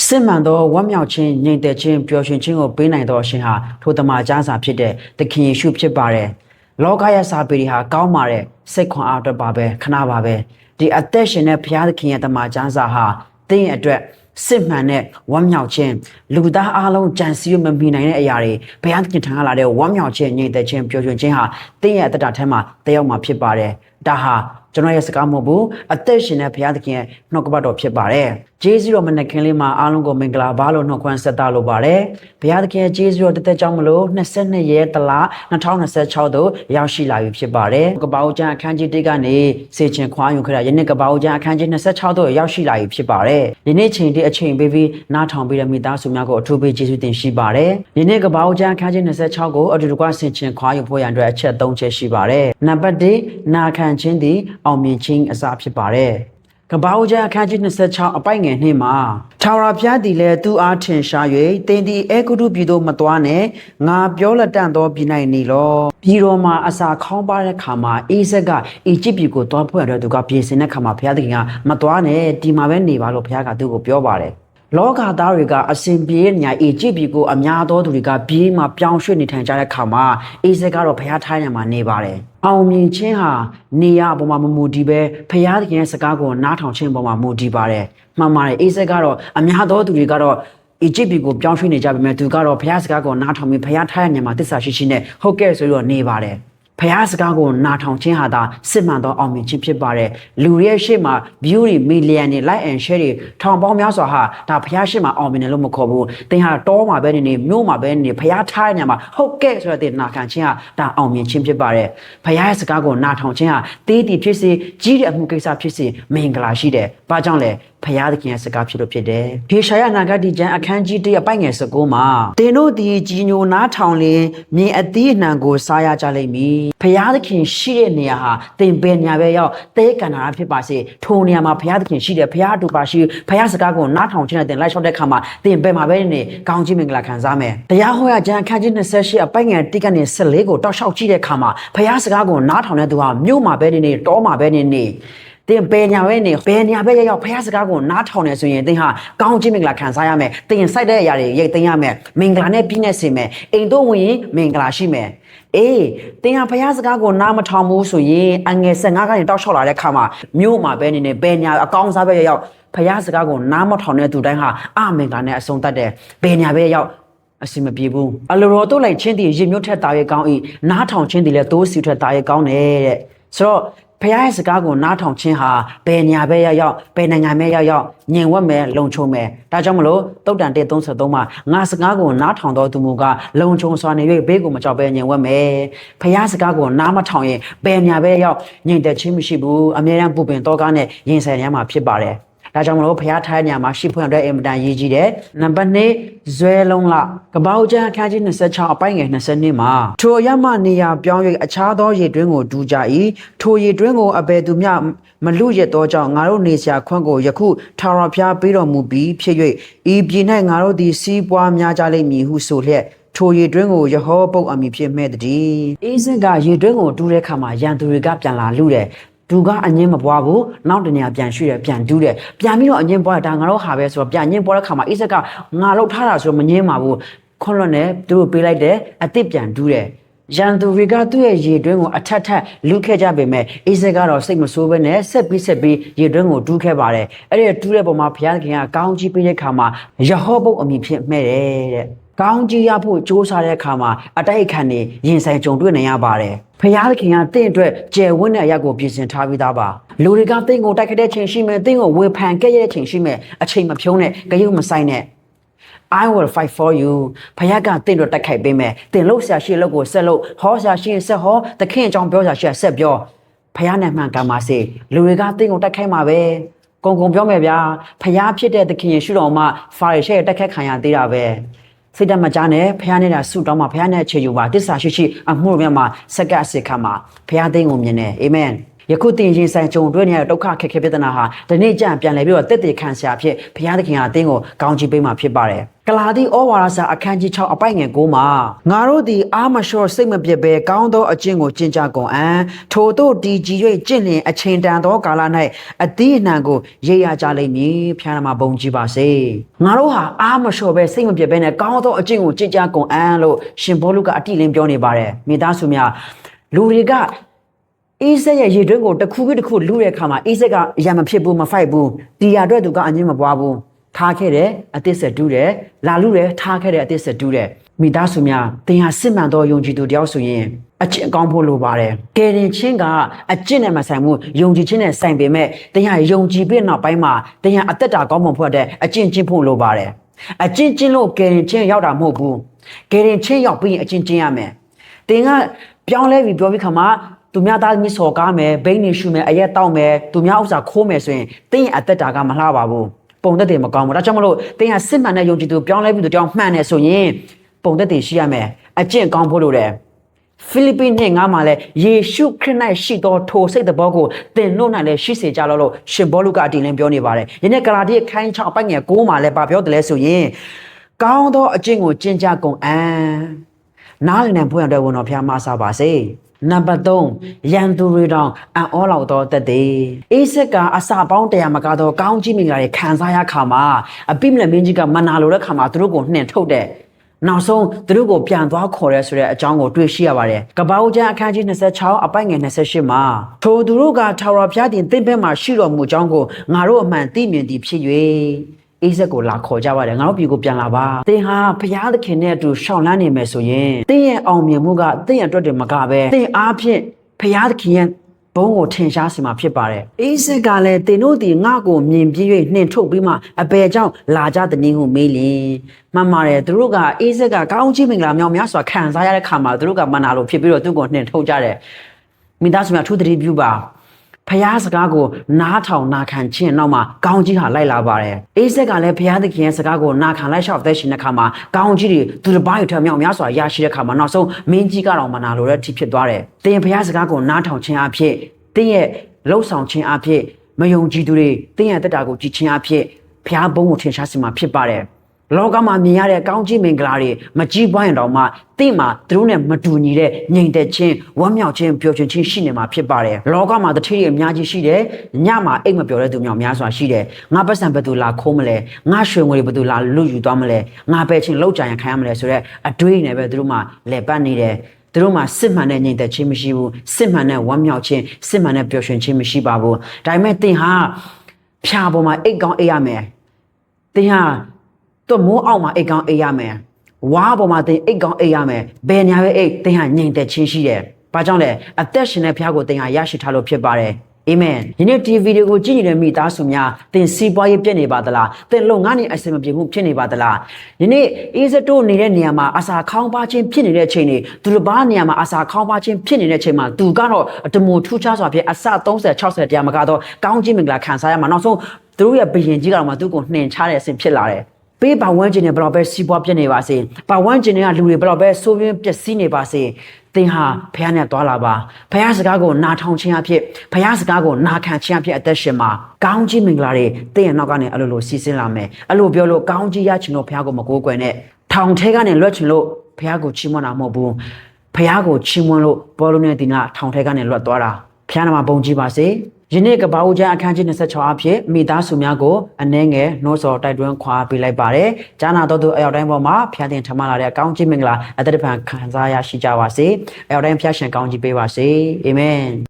စစ်မှန်သောဝမ်းမြောက်ခြင်းငြိမ်သက်ခြင်းပျော်ရွှင်ခြင်းကိုပေးနိုင်သောအရှင်ဟာထိုတမန်ကျမ်းစာဖြစ်တဲ့သခင်ယေရှုဖြစ်ပါတယ်။လောကရဲ့စာပေတွေဟာကောင်းပါတယ်စိတ်ခွန်အားအတွက်ပါပဲခဏပါပဲဒီအသက်ရှင်တဲ့ဘုရားသခင်ရဲ့တမန်ကျမ်းစာဟာသင်ရဲ့အတွက်စစ်မှန်တဲ့ဝမ်းမြောက်ခြင်းလူသားအားလုံးကြံစည်မမီနိုင်တဲ့အရာတွေဘုရားသခင်ထံကလာတဲ့ဝမ်းမြောက်ခြင်းငြိမ်သက်ခြင်းပျော်ရွှင်ခြင်းဟာသင်ရဲ့အသက်တာထဲမှာတည်ရောက်မှာဖြစ်ပါတယ်။ဒါဟာကျွန်တော်ရဲ့စကားမဟုတ်ဘူးအသက်ရှင်တဲ့ဘုရားသခင်ရဲ့နှုတ်ကပတ်တော်ဖြစ်ပါတယ်ဂျေဇုတော်မနက်ခင်းလေးမှာအားလုံးကိုမင်္ဂလာပါလို့နှုတ်ခွန်းဆက်သလိုပါတယ်ဘုရားသခင်ရဲ့ဂျေဇုတော်တက်ကြောင်းမလို့22ရက်တလ2026သို့ရောက်ရှိလာပြီဖြစ်ပါတယ်ကပ္ပဦးကျမ်းအခန်းကြီး1ကနေစေချင်ခွာယူခဲ့တာယနေ့ကပ္ပဦးကျမ်းအခန်းကြီး26သို့ရောက်ရှိလာပြီဖြစ်ပါတယ်ယနေ့ချိန်ဒီအချိန်ပေးပြီးနားထောင်ပြီးတဲ့မိသားစုများကိုအထူးပေးကျေးဇူးတင်ရှိပါတယ်ယနေ့ကပ္ပဦးကျမ်းအခန်းကြီး26ကိုအတူတကွစေချင်ခွာယူဖို့ရန်အတွက်အချက်3ချက်ရှိပါတယ်နံပါတ်1နာခံခြင်းသည်အောင်မြင်ခြင်းအစဖြစ်ပါတယ်ကပ္ပဦးကျမ်းအခန်းကြီး26အပိုက်ငယ်2မှာထာဝရဘုရားသည်လည်းသူအားထင်ရှား၍သင်သည်အေဂုတုပြည်သို့မသွားနဲ့ငါပြောလက်တန့်သောပြည်၌နေလောပြည်တော်မှာအစာခေါင်းပါတဲ့ခါမှာအေးဆက်ကအီဂျစ်ပြည်ကိုသွားဖို့ရတဲ့သူကပြင်ဆင်တဲ့ခါမှာဘုရားသခင်ကမသွားနဲ့ဒီမှာပဲနေပါလို့ဘုရားကသူ့ကိုပြောပါတယ်လောကသားတွေကအစဉ်ပြေးနေအီဂျစ်ပြည်ကိုအများသောသူတွေကပြေးမှပြောင်းရွှေ့နေထိုင်ကြတဲ့ခါမှာအေးဆက်ကတော့ဘုရားထားရမှာနေပါတယ်အောင်မြင်ခြင်းဟာနေရအပေါ်မှာမမူတည်ပဲဖရာသခင်ရဲ့စကားကိုနားထောင်ခြင်းပေါ်မှာမူတည်ပါတယ်မှန်ပါတယ်အေးဆက်ကတော့အများသောသူတွေကတော့အီဂျစ်ပြည်ကိုပြောင်းရွှေ့နေကြပြီမဲ့သူကတော့ဖရာစကားကိုနားထောင်ပြီးဖရာထားရညမှာတစ္ဆာရှိရှိနဲ့ဟုတ်ကဲ့ဆိုတော့နေပါတယ်ဖျားစကားကိုနာထောင်ခြင်းဟာသာစစ်မှန်သောအောင်မြင်ခြင်းဖြစ်ပါတယ်လူရဲ့ရှေ့မှာ view တွေ million တွေ like and share တွေထောင်ပေါင်းများစွာဟာဒါဖျားရှေ့မှာအောင်မြင်တယ်လို့မခေါ်ဘူးသင်ဟာတောမှာပဲနေမြို့မှာပဲနေဖျားထားတဲ့ညမှာဟုတ်ကဲ့ဆိုတဲ့နာခံခြင်းဟာဒါအောင်မြင်ခြင်းဖြစ်ပါတယ်ဖျားရဲ့စကားကိုနာထောင်ခြင်းဟာတေးတီဖြစ်စေကြီးတဲ့အမှုကိစ္စဖြစ်စေမင်္ဂလာရှိတယ်ဘာကြောင့်လဲဖျားသခင်ရဲ့စကားဖြစ်လို့ဖြစ်တယ်။ဖေရှာယနာဂတိကျမ်းအခန်းကြီး1အပိုက်ငယ်19မှာသင်တို့ဒီကြီးညိုနားထောင်လင်မြေအသီးအနှံကိုစားရကြလိမ့်မည်။ဖျားသခင်ရှိတဲ့နေရာဟာသင်ဘယ်နေရာပဲရောက်သဲကန္နာရဖြစ်ပါစေ။ထိုနေရာမှာဖျားသခင်ရှိတယ်ဖျားအတူပါရှိဖျားစကားကိုနားထောင်ခြင်းနဲ့သင်လိုက်လျှောက်တဲ့အခါမှာသင်ဘယ်မှာပဲနေကောင်းချီးမင်္ဂလာခံစားမယ်။တရားဟောရကျမ်းအခန်းကြီး28အပိုက်ငယ်1ကနေ14ကိုတောက်လျှောက်ကြည့်တဲ့အခါမှာဖျားစကားကိုနားထောင်တဲ့သူဟာမြို့မှာပဲနေတောမှာပဲနေသင်ဘယ်ညာပဲနေဘယ်ညာပဲရောက်ဖះစကားကိုနားထောင်နေဆိုရင်သင်ဟာကောင်းချီးမင်္ဂလာခံစားရမယ်သင်စိုက်တဲ့အရာတွေရိတ်သိမ်းရမယ်မင်္ဂလာနဲ့ပြည့်နေစေမယ်အိမ်တို့ဝင်ရင်မင်္ဂလာရှိမယ်အေးသင်ဟာဖះစကားကိုနားမထောင်ဘူးဆိုရင်အငယ်15ကနေတောက်လျှောက်လာတဲ့ခါမှာမြို့မှာပဲနေဘယ်ညာအကောင်းစားပဲရောက်ဖះစကားကိုနားမထောင်တဲ့သူတိုင်းဟာအမင်္ဂလာနဲ့အဆုံးသတ်တယ်ဘယ်ညာပဲရောက်အစီမပြေဘူးအလိုတော်တို့လိုက်ချင်းတည်ရင်မြို့ထက်တာရဲ့ကောင်းဤနားထောင်ချင်းတည်လဲတိုးစီထက်တာရဲ့ကောင်းတယ်တဲ့ဆိုတော့ဖခင်ရဲ့စကားကိုနားထောင်ခြင်းဟာဘယ်ညာပဲရောက်ဘယ်နိုင်ငံပဲရောက်ညင်ဝက်မယ်လုံခြုံမယ်ဒါကြောင့်မလို့တုတ်တန်133မှာငါစကားကိုနားထောင်တော်သူမူကလုံခြုံစွာနေ၍ဘေးကိုမကြောက်ပဲညင်ဝက်မယ်ဖခင်စကားကိုနားမထောင်ရင်ဘယ်ညာပဲရောက်ညင်တဲ့ချင်းမရှိဘူးအမြဲတမ်းပူပင်တော့ကားနဲ့ရင်ဆိုင်ရမှာဖြစ်ပါတယ်ဒါကြောင့်မလို့ဖျားထားညမှာရှိဖွင့်တဲ့အင်မတန်ရေးကြီးတယ်နံပါတ်2ဇွဲလုံးလကပ္ပဦးကျမ်းအခန်းကြီး26အပိုက်ငယ်22မှာထိုရမနေရာပြောင်း၍အခြားသောရေတွင်းကိုဒူးကြ၏ထိုရေတွင်းကိုအဘယ်သူမျှမလူရသောကြောင့်ငါတို့နေစရာခွင့်ကိုယခုထာဝရဘုရားပေးတော်မူပြီးဖြစ်၍ဤပြည်၌ငါတို့သည်စီးပွားများကြလိမ့်မည်ဟုဆိုလျက်ထိုရေတွင်းကိုယဟောပုတ်အမည်ဖြင့်မဲ့တည်းအေးစက်ကရေတွင်းကိုတူးတဲ့အခါမှာရန်သူတွေကပြန်လာလူတယ်သူကအငင်းမပွားဘူးနောက်တနေရာပြန်ရွှေ့တယ်ပြန်တူးတယ်ပြန်ပြီးတော့အငင်းပွားတာငါတို့ဟာပဲဆိုတော့ပြန်ငင်းပွားတဲ့ခါမှာအိစက်ကငါလောက်ထားတာဆိုတော့မငင်းပါဘူးခွန်းလွတ်နဲ့သူတို့ပေးလိုက်တယ်အစ်စ်ပြန်တူးတယ်ရန်သူတွေကသူ့ရဲ့ရေတွင်းကိုအထက်ထက်လူခဲ့ကြပေမဲ့အိစက်ကတော့စိတ်မဆိုးဘဲနဲ့ဆက်ပြီးရေတွင်းကိုတူးခဲ့ပါတယ်အဲ့ဒီတူးတဲ့ပုံမှာဘုရားသခင်ကကောင်းကြီးပေးတဲ့ခါမှာယဟောဘုတ်အမည်ဖြင့်မှဲ့တယ်တဲ့ကောင်းကြီးရဖို့စ조사တဲ့အခါမှာအတိုက်ခံနေရင်ဆိုင်ကြုံတွေ့နေရပါတယ်ဖျားသခင်ကတင့်အတွက်ကျယ်ဝန်းတဲ့အရာကိုပြင်ဆင်ထားပြီးသားပါလူတွေကတင့်ကိုတိုက်ခတ်တဲ့ချိန်ရှိမယ်တင့်ကိုဝေဖန်ခဲ့ရတဲ့ချိန်ရှိမယ်အချိန်မဖြုံးနဲ့ကြရုပ်မဆိုင်နဲ့ I will fight for you ဖျားကတင့်အတွက်တိုက်ခိုက်ပေးမယ်တင်လို့ဆရာရှိလို့ကိုဆက်လို့ဟောဆရာရှိရင်ဆက်ဟောသခင်အကြောင်းပြောဆရာရှိဆက်ပြောဖျားနဲ့မှန်ကန်ပါစေလူတွေကတင့်ကိုတိုက်ခိုက်မှာပဲကုံပြောမယ်ဗျာဖျားဖြစ်တဲ့သခင်ယေရှုတော်မှာဖာရိရှဲရဲ့တိုက်ခိုက်ခံရသေးတာပဲစိတ်တမကြနဲ့ဖះနေတာဆုတောင်းမှာဖះနဲ့အခြေယူပါတစ္ဆာရှိအမှုမြတ်မှာစက္ကပ်စေခါမှာဖះသိမ်းကိုမြင်တယ်အာမင်ယခုတင်ရင်ဆိုင်ကြုံတွေ့နေတဲ့ဒုက္ခခက်ခဲပြဿနာဟာဒီနေ့ကျန်ပြန်လဲပြီးတော့တက်တည်ခံဆရာဖြစ်ဖះသခင်ဟာအသင်းကိုကောင်းချီးပေးမှာဖြစ်ပါတယ် ကလာတိဩဝါဒစာအခန်းကြီး6အပိုင်ငယ်9မှာငါတို့သည်အာမလျှော့စိတ်မပြတ်ဘဲကောင်းသောအကျင့်ကိုကျင့်ကြကုန်အံ့ထိုတို့တည်ကြည်၍ကျင့်လျင်အချိန်တန်သောကာလ၌အသီးအနှံကိုရိပ်ရကြလိမ့်မည်ဖျားနာမှာဘုံကြည်ပါစေငါတို့ဟာအာမလျှော့ပဲစိတ်မပြတ်ဘဲနဲ့ကောင်းသောအကျင့်ကိုကျင့်ကြကုန်အံ့လို့ရှင်ဘောလုကအတိလင်းပြောနေပါတယ်မိသားစုများလူတွေကအေးဆက်ရဲ့ရေတွင်းကိုတစ်ခုတစ်ခုလူတဲ့အခါမှာအေးဆက်ကအရာမဖြစ်ဘူးမဖိုက်ဘူးဒီရအတွက်သူကအငင်းမပွားဘူးထားခဲ့တယ်အသစ်ဆက်တူးတယ်လာလူတယ်ထားခဲ့တယ်အသစ်ဆက်တူးတယ်မိသားစုများသင်ဟာစစ်မှန်သောယုံကြည်သူတယောက်ဆိုရင်အကျင့်ကောင်းဖို့လိုပါတယ်ကယ်တင်ခြင်းကအကျင့်နဲ့မဆိုင်ဘူးယုံကြည်ခြင်းနဲ့ဆိုင်ပေမဲ့သင်ဟာယုံကြည်ပြီးနောက်ပိုင်းမှာသင်ဟာအသက်တာကောင်းမွန်ဖို့တဲ့အကျင့်ကျင့်ဖို့လိုပါတယ်အကျင့်ကျင့်လို့ကယ်တင်ခြင်းရောက်တာမဟုတ်ဘူးကယ်တင်ခြင်းရောက်ပြီးအကျင့်ကျင့်ရမယ်သင်ကပြောင်းလဲပြီးပြောပြီးခါမှာသူများသားသမီးစော်ကားမယ်ဘိန်းနေရှူမယ်အရက်တောက်မယ်သူများဥစ္စာခိုးမယ်ဆိုရင်သင်ရဲ့အသက်တာကမလှပါဘူးပုံသက်တွေမကောင်းဘူးဒါကြောင့်မလို့သင်ဟာစစ်မှန်တဲ့ယုံကြည်သူပြောင်းလဲပြီးသူတောင်းမှန်တယ်ဆိုရင်ပုံသက်တွေရှိရမယ်အကျင့်ကောင်းဖို့လိုတယ်ဖိလိပ္ပိနှစ်9မှာလည်းယေရှုခရစ်၌ရှိသောထိုစိတ်တော်ကိုသင်တို့၌လည်းရှိစေကြလို့ရှင်ဘောလုကအတင်လင်းပြောနေပါတယ်ယနေ့ဂလာတိအခန်း6အပိုင်ငယ်9မှာလည်းပြောတယ်လဲဆိုရင်ကောင်းသောအကျင့်ကိုကျင့်ကြကုန်အံ့နားလည်နိုင်ဖို့ရတဲ့ဝန်တော်ဖျားမဆာပါစေနံပါတ်3ရန်သူတွေတောင်အံ့ဩလောက်သောတသက်အေးဆက်ကအစာပေါင်း100မကသောကောင်းကြီးမင်္ဂလာတွေခံစားရခါမှာအပိမလက်မင်းကြီးကမနာလိုတဲ့ခါမှာသူတို့ကိုနှင်ထုတ်တဲ့နောက်ဆုံးသူတို့ကိုပြန်သွားခေါ်ရဲဆိုတဲ့အကြောင်းကိုတွေ့ရှိရပါတယ်ကပ္ပဦးကျမ်းအခန်းကြီး26အပိုင်ငယ်28မှာထိုသူတို့ကထာဝရဘုရားတင်သင်ဘက်မှာရှိတော်မူကြောင်းကိုငါတို့အမှန်သိမြင်သည်ဖြစ်၍အေးဆက်ကိုလာခေါ်ကြပါတယ်ငါတို့ပြည်ကိုပြန်လာပါသင်ဟာဘုရားသခင်နဲ့အတူရှောင်လန်းနေမယ်ဆိုရင်သင်ရဲ့အောင်မြင်မှုကသင်ရဲ့အတွက်တည်းမကပဲသင်အားဖြင့်ဘုရားသခင်ရဲ့ဘုန်းကိုထင်ရှားစေမှာဖြစ်ပါတယ်အေးဆက်ကလည်းသင်တို့ဒီငါ့ကိုမြင်ပြည့်၍နှင်ထုတ်ပြီးမှအဘယ်ကြောင့်လာကြတဲ့နည်းဟုမေးလင်မှန်ပါတယ်သူတို့ကအေးဆက်ကကောင်းချီးမင်္ဂလာမြောက်များစွာခံစားရတဲ့ခါမှာသူတို့ကမနာလို့ဖြစ်ပြီးတော့သူ့ကိုနှင်ထုတ်ကြတယ်မိသားစုများထူးသတိပြုပါဖျားစကားကိုနားထောင်နာခံခြင်းနောက်မှာကောင်းကြီးဟာလိုက်လာပါတယ်အေးဆက်ကလည်းဘုရားသခင်ရဲ့စကားကိုနာခံလိုက်လျှောက်သက်ရှင်တဲ့ခါမှာကောင်းကြီးတွေသူတစ်ပါးယူထမြောက်များစွာရရှိတဲ့ခါမှာနောက်ဆုံးမင်းကြီးကတော့မနာလိုတဲ့အထိဖြစ်သွားတယ်သင်ဘုရားစကားကိုနားထောင်ခြင်းအဖြစ်သင်ရဲ့လှုပ်ဆောင်ခြင်းအဖြစ်မယုံကြည်သူတွေသင်ရဲ့တက်တာကိုကြည်ခြင်းအဖြစ်ဘုရားဘုန်းကိုထင်ရှားစေမှာဖြစ်ပါတယ်လောကမှာမြင်ရတဲ့ကောင်းကြီးမင်္ဂလာတွေမကြီးပွားရင်တော့မှသင်မှာသူတို့နဲ့မတူညီတဲ့ငြိမ်သက်ခြင်းဝမ်းမြောက်ခြင်းပျော်ရွှင်ခြင်းရှိနေမှာဖြစ်ပါတယ်လောကမှာတတိယအများကြီးရှိတယ်ညမှာအိတ်မပျော်တဲ့သူများများစွာရှိတယ်ငါပတ်စံဘယ်သူလာခိုးမလဲငါရွှေငွေဘယ်သူလာလွတ်ယူသွားမလဲငါပဲချင်းလောက်ကြံရခံရမလဲဆိုတော့အတွေးနဲ့ပဲသူတို့မှလဲပတ်နေတယ်သူတို့မှာစစ်မှန်တဲ့ငြိမ်သက်ခြင်းမရှိဘူးစစ်မှန်တဲ့ဝမ်းမြောက်ခြင်းစစ်မှန်တဲ့ပျော်ရွှင်ခြင်းမရှိပါဘူးဒါပေမဲ့သင်ဟာဖြာပေါ်မှာအိတ်ကောင်းအိတ်ရမယ်သင်ဟာတော့မိုးအောက်မှာအိတ်ကောင်းအိတ်ရမယ်ဝါပေါ်မှာသင်အိတ်ကောင်းအိတ်ရမယ်ဘယ်ညာပဲအိတ်သင်ဟာငြိမ်သက်ခြင်းရှိတယ်ဘာကြောင့်လဲအသက်ရှင်တဲ့ဘုရားကိုသင်ဟာရရှိထားလို့ဖြစ်ပါတယ်အာမင်ဒီနေ့ဒီဗီဒီယိုကိုကြည့်နေတဲ့မိသားစုများသင်စီးပွားရေးပြည့်နေပါသလားသင်လုပ်ငန်းတွေအဆင်မပြေမှုဖြစ်နေပါသလားဒီနေ့အေးစတိုးနေတဲ့နေရာမှာအစာခေါင်းပါခြင်းဖြစ်နေတဲ့အချိန်တွေသူတစ်ပါးနေရာမှာအစာခေါင်းပါခြင်းဖြစ်နေတဲ့အချိန်မှာသူကတော့တမိုထူးခြားစွာဖြင့်အစ30 60တရားမကတော့ကောင်းခြင်းမင်္ဂလာခံစားရမှာနောက်ဆုံးသူတို့ရဲ့ဘယင်ကြီးကတော့မှသူ့ကိုနှင်ချတဲ့အဆင့်ဖြစ်လာတယ်ပေးပါဝန်းကျင်တွေဘယ်တော့ပဲစီးပွားပြည့်နေပါစေပါဝန်းကျင်တွေကလူတွေဘယ်တော့ပဲဆိုးပြင်းပျက်စီးနေပါစေသင်ဟာဘုရားနဲ့သွားလာပါဘုရားစကားကိုနားထောင်ခြင်းအဖြစ်ဘုရားစကားကိုနာခံခြင်းအဖြစ်အသက်ရှင်မှာကောင်းကြီးမင်္ဂလာတွေသင်ရဲ့နောက်ကနေအလိုလိုစီးဆင်းလာမယ်အလိုပြောလို့ကောင်းကြီးရချင်လို့ဘုရားကိုမကိုးကွယ်နဲ့ထောင်ထဲကနေလွတ်ချင်လို့ဘုရားကိုချီးမွမ်းတာမဟုတ်ဘူးဘုရားကိုချီးမွမ်းလို့ဘောလုံးနဲ့ဒီနာထောင်ထဲကနေလွတ်သွားတာဘုရားနာမဘုန်းကြီးပါစေယနေ့ကပ္ပဦးကျမ်းအခန်းကြီး26အဖြစ်မိသားစုများကိုအနှဲငယ်နှိုးဆော်တိုက်တွန်းခွာပေးလိုက်ပါတယ်။ဂျာနာတော်သူအရောက်တိုင်းပေါ်မှာဖျားတင်ထမလာတဲ့အကောင်းကြီးမင်္ဂလာအသက်တပံခံစားရရှိကြပါစေ။အရောက်တိုင်းဖျားရှင်ကောင်းကြီးပေးပါစေ။အာမင်။